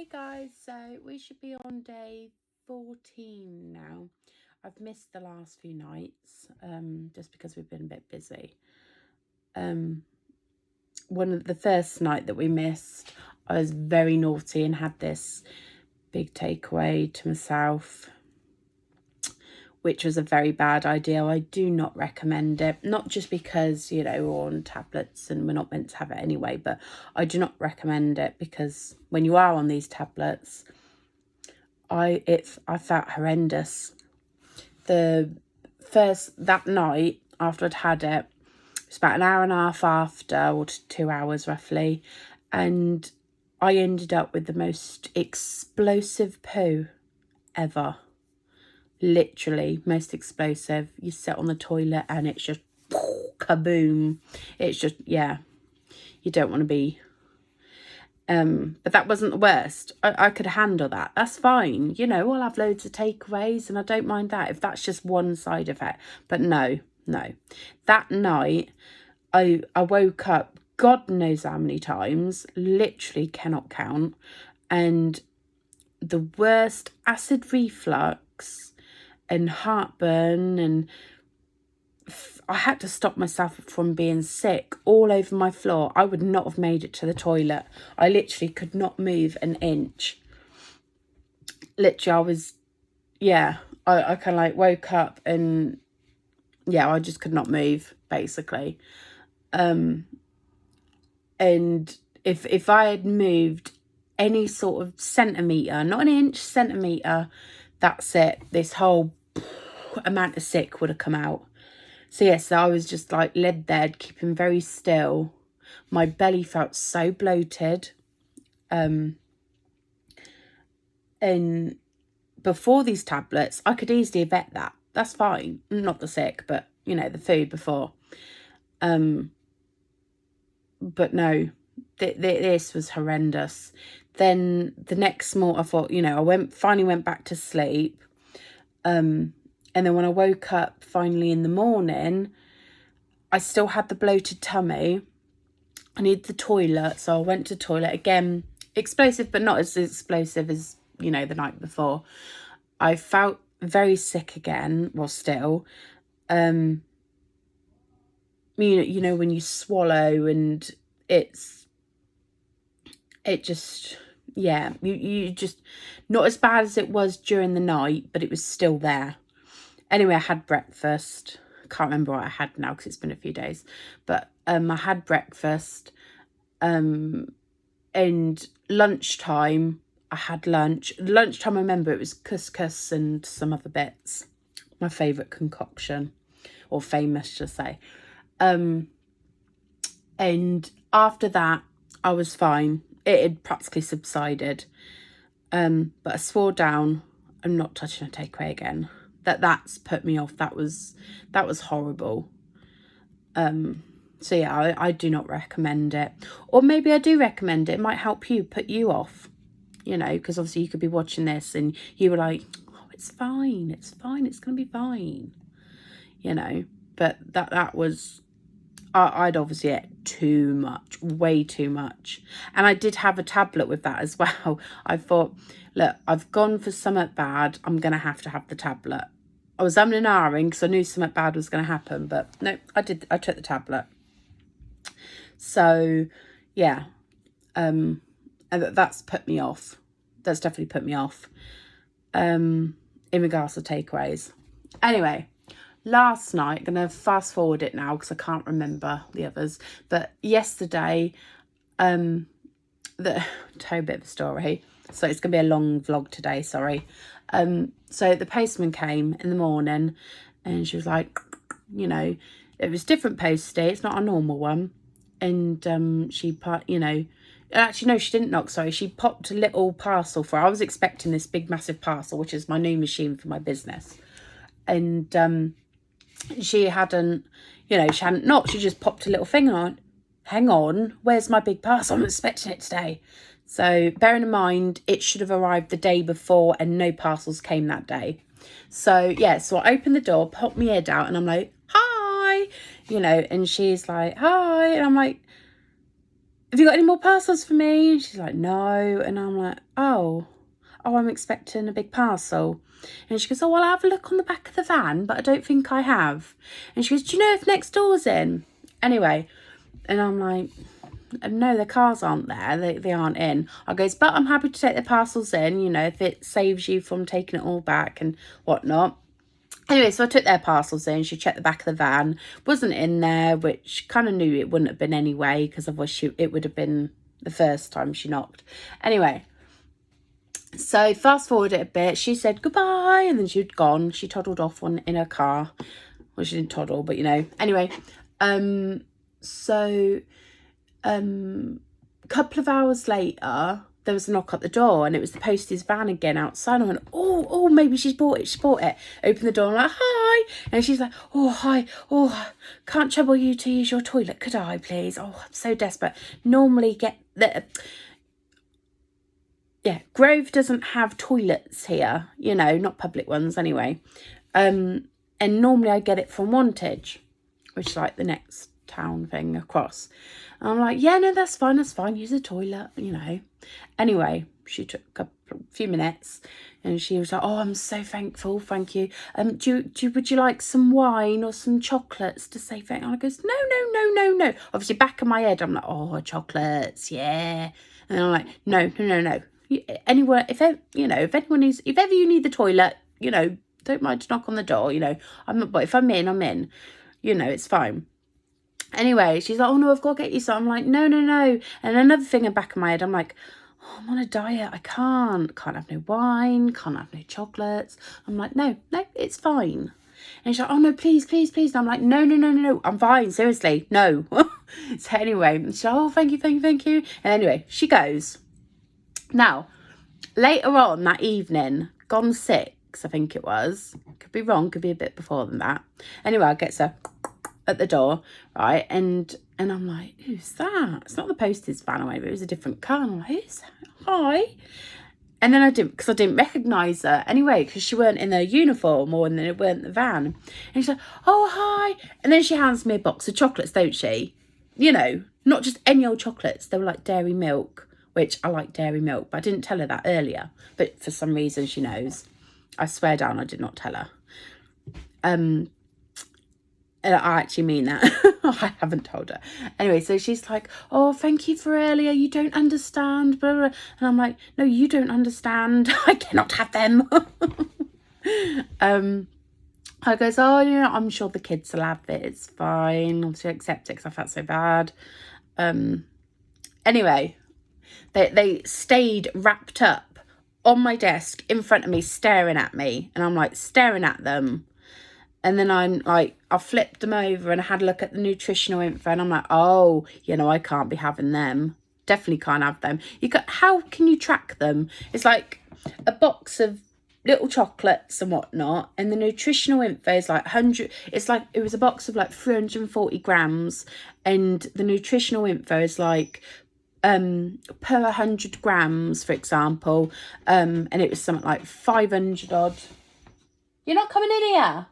Hey guys, so we should be on day 14 now. I've missed the last few nights, just because we've been a bit busy. One of the first night that we missed, I was very naughty and had this big takeaway to myself, which was a very bad idea. I do not recommend it, not just because, we're on tablets and we're not meant to have it anyway, but I do not recommend it because when you are on these tablets, I felt horrendous. That night after I'd had it, it was about an hour and a half after, or 2 hours roughly, and I ended up with the most explosive poo ever. Literally, most explosive. You sit on the toilet and it's just kaboom. It's just, yeah, you don't want to be. But that wasn't the worst. I could handle that. That's fine. I'll have loads of takeaways and I don't mind that if that's just one side of it. But no. That night, I woke up God knows how many times, literally cannot count. And the worst acid reflux and heartburn, and I had to stop myself from being sick all over my floor. I would not have made it to the toilet. I literally could not move an inch. Literally, I kind of woke up and I just could not move, basically. And if I had moved any sort of centimetre, not an inch, centimetre, that's it. This whole amount of sick would have come out. So yes, I was just led there, keeping very still. My belly felt so bloated. And before these tablets, I could easily have ate that. That's fine. Not the sick, but, the food before. But no, this was horrendous. Then the next morning, I thought, I finally went back to sleep. And then when I woke up finally in the morning, I still had the bloated tummy. I needed the toilet, so I went to the toilet again. Explosive, but not as explosive as, the night before. I felt very sick again, well, still. When you swallow and you just, not as bad as it was during the night, but it was still there. Anyway, I had breakfast. I can't remember what I had now because it's been a few days. But I had breakfast. And lunchtime, I had lunch. Lunchtime, I remember it was couscous and some other bits. My favourite concoction. Or famous, to say. And after that, I was fine. It had practically subsided. But I swore down, I'm not touching a takeaway again. That's put me off. That was horrible. So yeah, I do not recommend it. Or maybe I do recommend it. It might help put you off, because obviously you could be watching this and you were like, oh, it's fine, it's going to be fine, but that was, I'd obviously ate too much, way too much. And I did have a tablet with that as well. I thought, look, I've gone for something bad. I'm going to have the tablet. I was umming and ahhing because I knew something bad was going to happen. But no, I took the tablet. So, yeah. And that's put me off. That's definitely put me off. In regards to takeaways. Anyway. Last night, I'm going to fast forward it now because I can't remember the others. But yesterday, tell you a bit of a story. So it's going to be a long vlog today, sorry. So the postman came in the morning and she was like, it was different postie. It's not a normal one. And she put, actually, no, she didn't knock, sorry. She popped a little parcel for her. I was expecting this big, massive parcel, which is my new machine for my business. And she hadn't knocked. She just popped a little thing on. Hang on, where's my big parcel? I'm expecting it today. So bearing in mind, it should have arrived the day before and no parcels came that day. So yeah, so I opened the door, popped my head out and I'm like, hi, and she's like, hi. And I'm like, have you got any more parcels for me? And she's like, no. And I'm like, oh, I'm expecting a big parcel. And she goes, oh, well, I'll have a look on the back of the van, but I don't think I have. And she goes, do you know if next door's in? Anyway, and I'm like, no, the cars aren't there. They aren't in. I goes, but I'm happy to take the parcels in, you know, if it saves you from taking it all back and whatnot. Anyway, so I took their parcels in. She checked the back of the van. Wasn't in there, which kind of knew it wouldn't have been anyway, because otherwise it would have been the first time she knocked. Anyway, so fast forward it a bit. She said goodbye, and then she'd gone. She toddled off in her car. Well, she didn't toddle, but you know. Anyway, so a couple of hours later, there was a knock at the door, and it was the postie's van again outside. I went, oh, maybe she's bought it. Opened the door, I'm like, hi. And she's like, oh, hi. Oh, can't trouble you to use your toilet, could I, please? Oh, I'm so desperate. Normally Grove doesn't have toilets here, you know, not public ones anyway. And normally I get it from Wantage, which is like the next town thing across. And I'm like, yeah, no, that's fine, use the toilet, you know. Anyway, she took a few minutes and she was like, oh, I'm so thankful, thank you. Would you like some wine or some chocolates to say thank you? And I goes, no. Obviously, back of my head, I'm like, oh, chocolates, yeah. And I'm like, no. Anywhere, if ever you need the toilet, you know, don't mind to knock on the door, you know. But if I'm in, you know, it's fine. Anyway, she's like, oh no, I've got to get you some. I'm like, no. And another thing in the back of my head, I'm like, oh, I'm on a diet. I can't have no wine, can't have no chocolates. I'm like, no, it's fine. And she's like, oh no, please. And I'm like, no, I'm fine, seriously, no. So anyway, she's like, oh, thank you. And anyway, she goes. Now, later on that evening, gone 6, I think it was. Could be wrong, could be a bit before than that. Anyway, I get her at the door, right? And I'm like, who's that? It's not the postie's van or whatever, it was a different car. And I'm like, who's that? Hi. And then I didn't recognise her anyway, because she weren't in her uniform or then it weren't the van. And she's like, oh, hi. And then she hands me a box of chocolates, don't she? You know, not just any old chocolates. They were like dairy milk, which I like dairy milk, but I didn't tell her that earlier. But for some reason she knows. I swear down, I did not tell her. And I actually mean that. I haven't told her. Anyway, so she's like, oh, thank you for earlier. You don't understand. Blah, blah. And I'm like, no, you don't understand. I cannot have them. I goes, oh, yeah, I'm sure the kids will have it. It's fine. Obviously, I accept it because I felt so bad. Anyway, they stayed wrapped up on my desk in front of me, staring at me. And I'm like staring at them. And then I'm like, I flipped them over and I had a look at the nutritional info and I'm like, oh, you know, I can't be having them. Definitely can't have them. How can you track them? It's like a box of little chocolates and whatnot. And the nutritional info is like 100. It's like, it was a box of like 340 grams. And the nutritional info is like per 100 grams, for example. And it was something like 500 odd. You're not coming in here?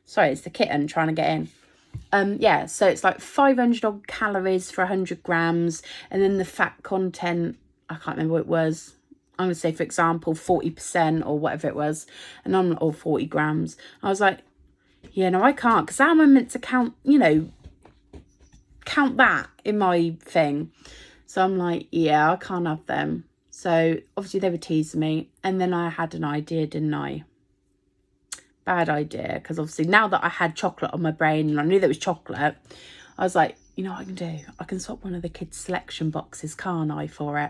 Sorry, it's the kitten trying to get in. Yeah, so it's like 500 odd calories for 100 grams. And then the fat content, I can't remember what it was. I'm going to say, for example, 40% or whatever it was. And I'm like, 40 grams. I was like, yeah, no, I can't. Because how am I meant to count, you know, count that in my thing? So I'm like, yeah, I can't have them. So obviously they were teasing me. And then I had an idea, didn't I? Bad idea, because obviously now that I had chocolate on my brain and I knew there was chocolate, I was like, you know what I can do? I can swap one of the kids' selection boxes, can't I, for it?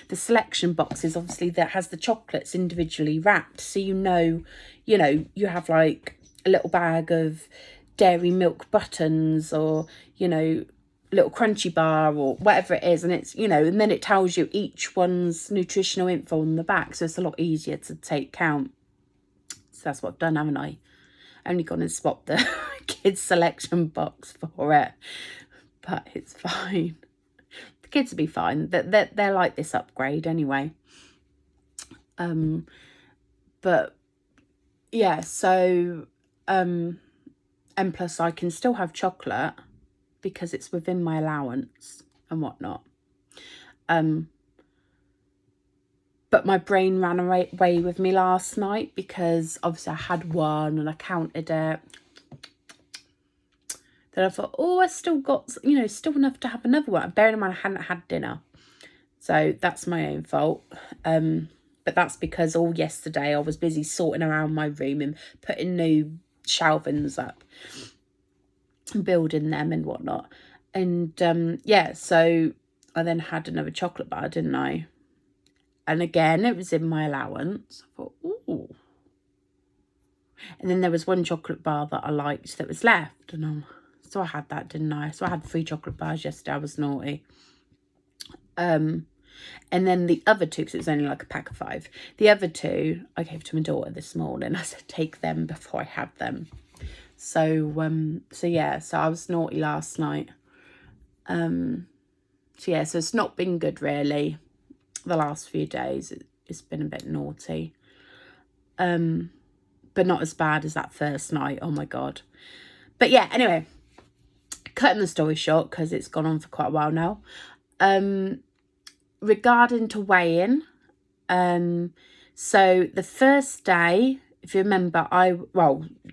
The selection boxes, obviously, that has the chocolates individually wrapped, so you know, you have like a little bag of dairy milk buttons or, you know, little crunchy bar or whatever it is, and it's, you know, and then it tells you each one's nutritional info on the back, so it's a lot easier to take count. So that's what I've done, haven't I? Only gone and swapped the kids' selection box for it. But it's fine. The kids will be fine. They're like this upgrade anyway. But yeah, so and plus I can still have chocolate because it's within my allowance. and whatnot. But my brain ran away with me last night because obviously I had one and I counted it. Then I thought, oh, I still got, still enough to have another one. Bearing in mind, I hadn't had dinner. So that's my own fault. But that's because all yesterday I was busy sorting around my room and putting new shelvings up and building them and whatnot. And yeah, so I then had another chocolate bar, didn't I? And again, it was in my allowance. I thought, ooh. And then there was one chocolate bar that I liked that was left. And so I had that, didn't I? So I had 3 chocolate bars yesterday. I was naughty. And then the other 2, because it was only like a pack of 5. The other 2, I gave to my daughter this morning. I said, take them before I have them. So yeah, so I was naughty last night. So yeah, so it's not been good really. The last few days it's been a bit naughty, but not as bad as that first night. Oh my god. But yeah, anyway, cutting the story short because it's gone on for quite a while now, regarding to weighing, so the first day, if you remember,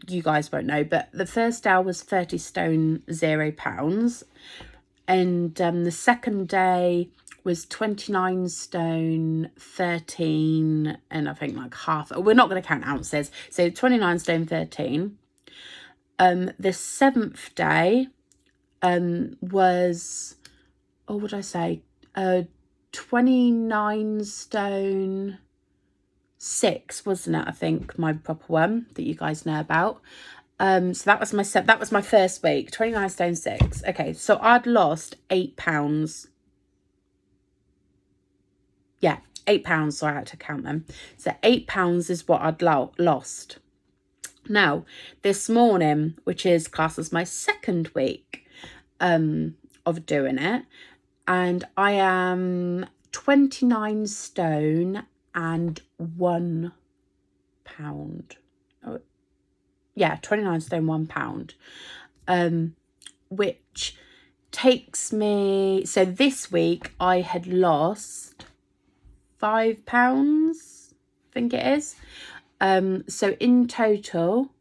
you guys won't know, but the first day I was 30 stone 0 pounds, and the second day was 29 stone 13, and I think like half, we're not going to count ounces, so 29 stone 13. The 7th day was, what would I say, 29 stone 6, wasn't it? I think my proper one that you guys know about. So that was my first week, 29 stone 6. Okay, so I'd lost 8 pounds. Yeah, 8 pounds, so I had to count them. So 8 pounds is what I'd lost. Now, this morning, which is classed as my second week of doing it, and I am 29 stone and 1 pound. Oh, yeah, 29 stone 1 pound, which takes me, so this week I had lost 5 pounds, I think it is. So in total,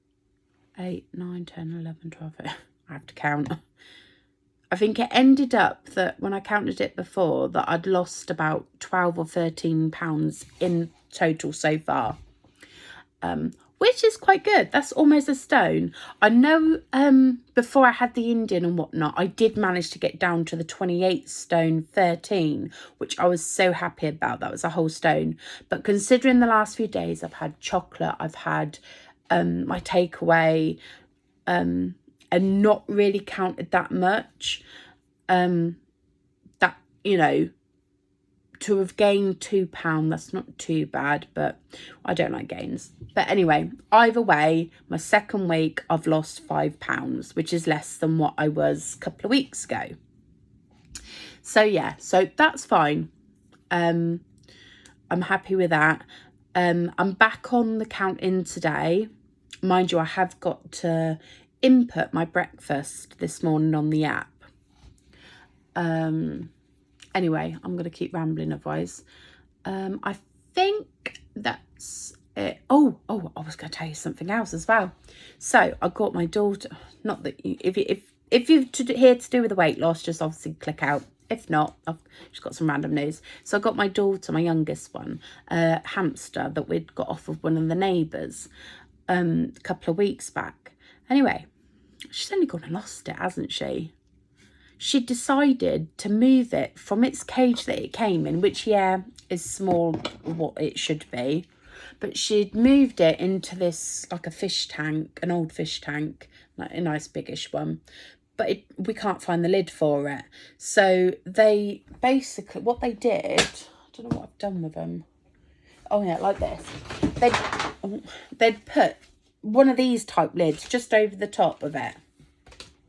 8, 9, 10, 11, 12, I have to count. I think it ended up that when I counted it before, that I'd lost about 12 or 13 pounds in total so far, which is quite good. That's almost a stone. I know before I had the Indian and whatnot, I did manage to get down to the 28 stone 13, which I was so happy about. That was a whole stone. But considering the last few days, I've had chocolate, I've had my takeaway, and not really counted that much, that, to have gained £2, that's not too bad, but I don't like gains. But anyway, either way, my second week I've lost £5, which is less than what I was a couple of weeks ago. So yeah, so that's fine. I'm happy with that. I'm back on the count-in today. Mind you, I have got to input my breakfast this morning on the app. Anyway, I'm going to keep rambling otherwise. I think that's it. Oh, I was going to tell you something else as well. So I got my daughter, not that if you're here to do with the weight loss, just obviously click out. If not, I've just got some random news. So I got my daughter, my youngest one, a hamster that we'd got off of one of the neighbours a couple of weeks back. Anyway, she's only gone and lost it, hasn't she? She decided to move it from its cage that it came in, which, yeah, is small, what it should be. But she'd moved it into this, like a fish tank, an old fish tank, like a nice biggish one. But we can't find the lid for it. So they basically, what they did, I don't know what I've done with them. Oh, yeah, like this. They'd put one of these type lids just over the top of it.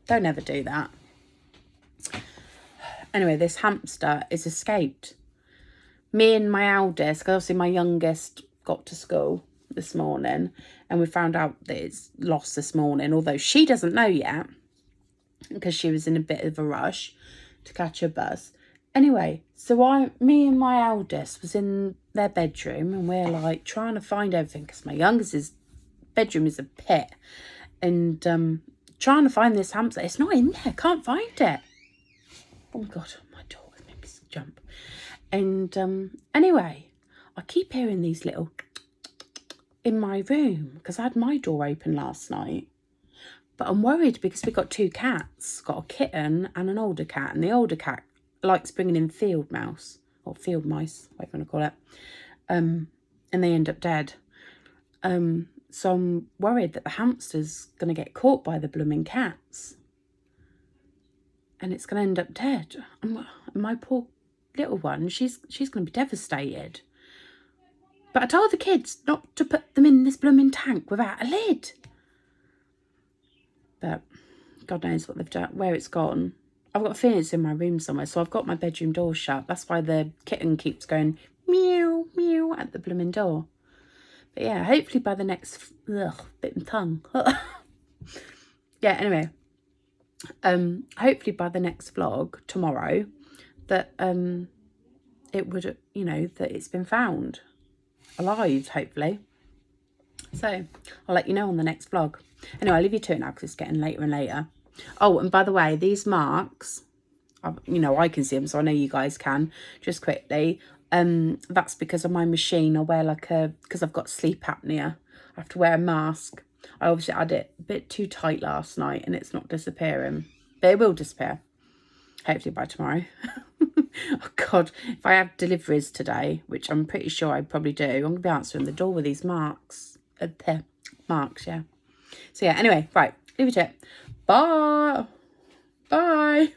Don't ever do that. Anyway, this hamster is escaped. Me and my eldest, because obviously my youngest got to school this morning, and we found out that it's lost this morning, although she doesn't know yet because she was in a bit of a rush. to catch a bus. Anyway, so me and my eldest was in their bedroom, and we're like trying to find everything because my youngest's bedroom is a pit, and trying to find this hamster. It's not in there. Can't find it. Oh my god, my daughter made me jump. And anyway, I keep hearing these little in my room because I had my door open last night. But I'm worried because we've got 2 cats. Got a kitten and an older cat. And the older cat likes bringing in field mouse or field mice, whatever you want to call it. And they end up dead. So I'm worried that the hamster's going to get caught by the blooming cats. And it's going to end up dead. And my poor little one, she's going to be devastated. But I told the kids not to put them in this blooming tank without a lid. But God knows what they've done, where it's gone. I've got a feeling it's in my room somewhere, so I've got my bedroom door shut. That's why the kitten keeps going meow, meow at the blooming door. But yeah, hopefully by the next... bit my tongue. Yeah, anyway. Hopefully by the next vlog, tomorrow, that it would, that it's been found. Alive, hopefully. So, I'll let you know on the next vlog. Anyway, I'll leave you to it now because it's getting later and later. Oh, and by the way, these marks, I can see them, so I know you guys can. Just quickly, that's because of my machine. I wear because I've got sleep apnea, I have to wear a mask. I obviously had it a bit too tight last night and it's not disappearing. But it will disappear. Hopefully by tomorrow. Oh God, if I have deliveries today, which I'm pretty sure I probably do, I'm going to be answering the door with these marks. Marks, yeah. So yeah, anyway, right, leave it to it. Bye. Bye.